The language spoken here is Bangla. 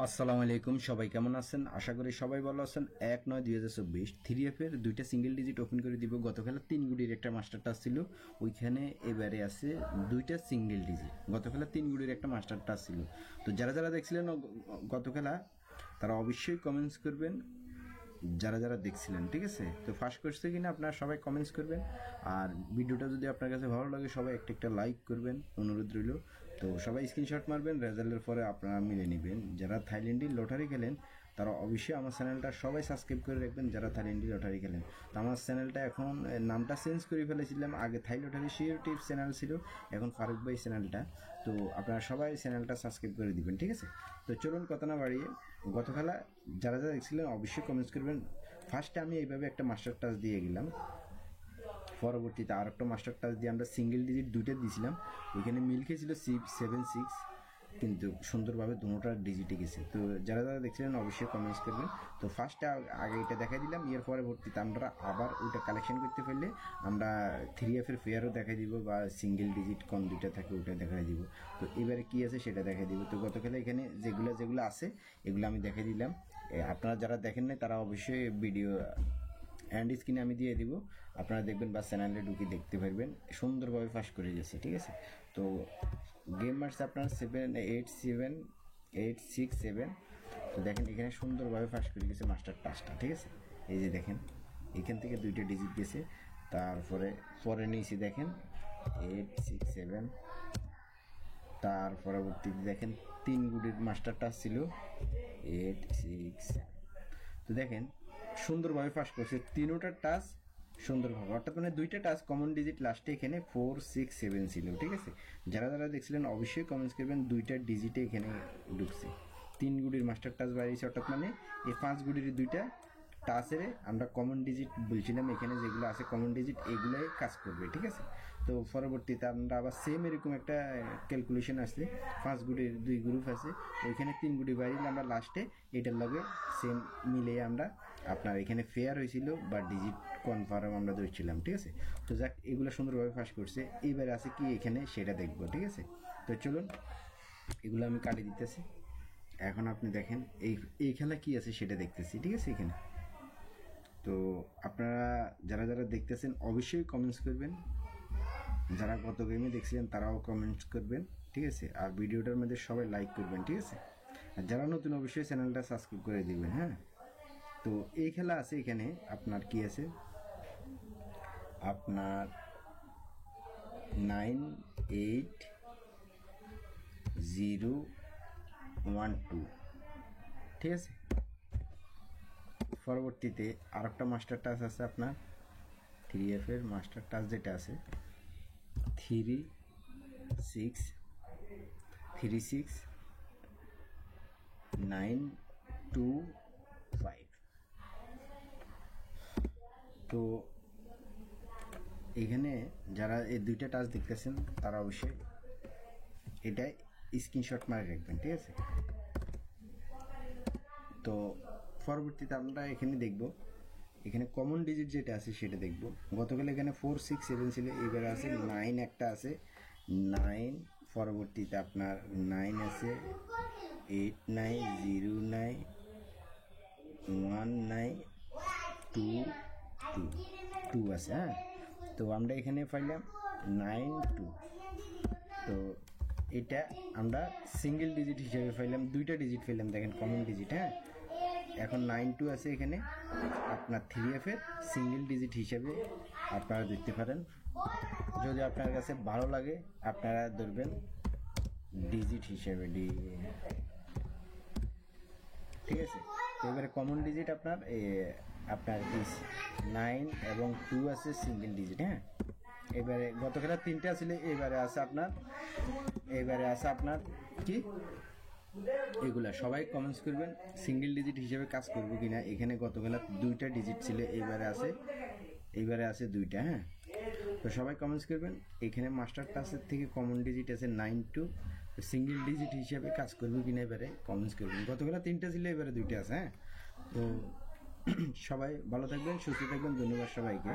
আসসালামু আলাইকুম, সবাই কেমন আছেন? আশা করি সবাই ভালো আছেন। 1/9/2024 3F এর দুইটা সিঙ্গেল ডিজিট ওপেন করে দিব। গতকাল 3 গুডির একটা মাস্টার টাচ ছিল, ওইখানে এবারে আছে দুইটা সিঙ্গেল ডিজিট। গতকাল 3 গুডির একটা মাস্টার টাচ ছিল। তো যারা যারা দেখছিলেন গতকাল, তারা অবশ্যই কমেন্টস করবেন যারা যারা দেখছিলেন, ঠিক আছে? তো ফার্স্ট করছে কিনা আপনারা সবাই কমেন্টস করবেন, আর ভিডিওটা যদি আপনার কাছে ভালো লাগে সবাই একটা লাইক করবেন, অনুরোধ রইল। তো সবাই স্ক্রিনশট মারবেন, রেজাল্টের পরে আপনারা মিলে নেবেন। যারা থাইল্যান্ডি লটারি খেলেন তারা অবশ্যই আমার চ্যানেলটা সবাই সাবস্ক্রাইব করে রাখবেন, যারা থাইল্যান্ডি লটারি খেলেন। তো আমার চ্যানেলটা এখন নামটা চেঞ্জ করে ফেলেছিলাম, আগে থাই লটারি শিওর টিপস চ্যানেল ছিল, এখন ফারুক ভাই চ্যানেলটা। তো আপনারা সবাই চ্যানেলটা সাবস্ক্রাইব করে দিবেন, ঠিক আছে? তো চলুন কথা না বাড়িয়ে, গতকাল যারা যারা দেখছিলেন অবশ্যই কমেন্টস করবেন। ফার্স্টে আমি এইভাবে একটা মাস্টার টাচ দিয়ে গেলাম, পরবর্তীতে আর একটা মাস্টার টাচ দিয়ে আমরা সিঙ্গেল ডিজিট দুইটা দিয়েছিলাম। ওইখানে মিল খেয়েছিল 7-6, কিন্তু সুন্দরভাবে দুটোটা ডিজিটে গেছে। তো যারা যারা দেখছিলেন অবশ্যই কমেন্টস করবেন। তো ফার্স্টে আগে এটা দেখাই দিলাম, এর পরবর্তীতে আমরা আবার ওইটা কালেকশন করতে পারলে আমরা 3F এর ফেয়ারও দেখাই দিব, বা সিঙ্গেল ডিজিট কোন দুইটা থাকে ওইটা দেখাই দিব। তো এবারে কী আছে সেটা দেখাই দিব। তো গতকালে এখানে যেগুলো আছে এগুলো আমি দেখাই দিলাম। আপনারা যারা দেখেন নাই তারা অবশ্যই ভিডিও অ্যান্ড স্ক্রিনে আমি দিয়ে দিব, আপনারা দেখবেন বা চ্যানেলে ঢুকে দেখতে পারবেন। সুন্দরভাবে ফাঁস করে গেছে, ঠিক আছে? তো গেম মারছে আপনার 7-8-7-8-6-7। তো দেখেন এখানে সুন্দরভাবে ফাঁস করে গেছে মাস্টার টাচটা, ঠিক আছে? এই যে দেখেন এখান থেকে দুইটা ডিজিট গেছে, তারপরে পরে নিয়েছি দেখেন 8-6-7, তার পরবর্তীতে দেখেন 3 গুডির মাস্টার টাচ ছিল 8-6-7। তো দেখেন সুন্দরভাবে ফাঁস করছে তিনোটা টাচ সুন্দরভাবে, অর্থাৎ মানে দুইটা টাচ কমন ডিজিট লাস্টে এখানে 4-6-7 ছিল, ঠিক আছে? যারা যারা দেখছিলেন অবশ্যই কমেন্টস করবেন দুইটা ডিজিটে এখানে ঢুকছে। 3 গুডির মাস্টার টাচ বাড়িয়েছে, অর্থাৎ মানে এই 5 গুডির দুইটা টাচের আমরা কমন ডিজিট বলছিলাম, এখানে যেগুলো আছে কমন ডিজিট এগুলাই কাজ করবে, ঠিক আছে? তো পরবর্তীতে আমরা আবার সেম এরকম একটা ক্যালকুলেশন আসছে, 5 গুডির 2 গ্রুপ আছে, ওইখানে 3 গুডি বাড়িলে আমরা লাস্টে এটার লগে সেম মিলে আমরা আপনার এখানে ফেয়ার হয়েছিল বা ডিজিট কনফার্ম আমরা ধরছিলাম, ঠিক আছে? তো যাক, এগুলো সুন্দরভাবে ফাঁস করছে। এইবারে আছে কি এখানে সেটা দেখবো, ঠিক আছে? তো চলুন এগুলো আমি কাটিয়ে দিতেছি। এখন আপনি দেখেন এই খেলা কি আছে সেটা দেখতেছি, ঠিক আছে? এখানে তো আপনারা যারা যারা দেখতেছেন অবশ্যই কমেন্টস করবেন, যারা গত গেমে দেখছিলেন তারাও কমেন্টস করবেন, ঠিক আছে? আর ভিডিওটার মধ্যে সবাই লাইক করবেন, ঠিক আছে? আর যারা নতুন অবশ্যই চ্যানেলটা সাবস্ক্রাইব করে দিবেন, হ্যাঁ? তো এই খেলা আছে এখানে আপনার কি আছে, আপনার 9-8-0-1-2, ঠিক আছে? পরবর্তীতে আর একটা মাস্টার টাচ আছে আপনার 3F এর মাস্টার টাচ যেটা আছে 3-6-9-2-5। তো এখানে যারা এই দুইটা টাচ দেখতেছেন তারা অবশ্যই এটাই স্ক্রিনশট মারে রাখবেন, ঠিক আছে? তো পরবর্তীতে আমরা এখানে দেখব, এখানে কমন ডিজিট যেটা আছে সেটা দেখব। গতকাল এখানে 4-6-7 ছিল, এবারে আছে 9, একটা আছে 9, পরবর্তীতে আপনার 9 আছে 8-9-0-9-1-9-2-2 আছে, হ্যাঁ? তো আমরা এখানে পাইলাম 9-2। তো এটা আমরা সিঙ্গেল ডিজিট হিসেবে পাইলাম, দুইটা ডিজিট পাইলাম, দেখেন কমন ডিজিট, হ্যাঁ? এখন 9-2 আছে এখানে আপনার 3F এর সিঙ্গেল ডিজিট হিসেবে আপনারা দেখতে পারেন। যদি আপনার কাছে ভালো লাগে আপনারা ধরবেন ডিজিট হিসেবে ঠিক আছে? তো এবারে কমন ডিজিট আপনার 9 এবং 2 আছে সিঙ্গেল ডিজিট, হ্যাঁ? এবারে গতকাল 3টা ছিল, এবারে আছে আপনার কি এগুলা সবাই কমেন্টস করবেন সিঙ্গেল ডিজিট হিসেবে কাজ করবো কিনা। এখানে গতকাল 2টা ডিজিট ছিল, এইবারে আছে 2টা, হ্যাঁ? তো সবাই কমেন্টস করবেন। এখানে মাস্টার টাচের থেকে কমন ডিজিট আছে 9-2, সিঙ্গেল ডিজিট হিসেবে কাজ করবো কিনা এবারে কমেন্টস করবেন। গতকাল 3টা ছিল, এবারে 2টা আছে, হ্যাঁ? তো সবাই ভালো থাকবেন, সুস্থ থাকবেন, ধন্যবাদ সবাইকে।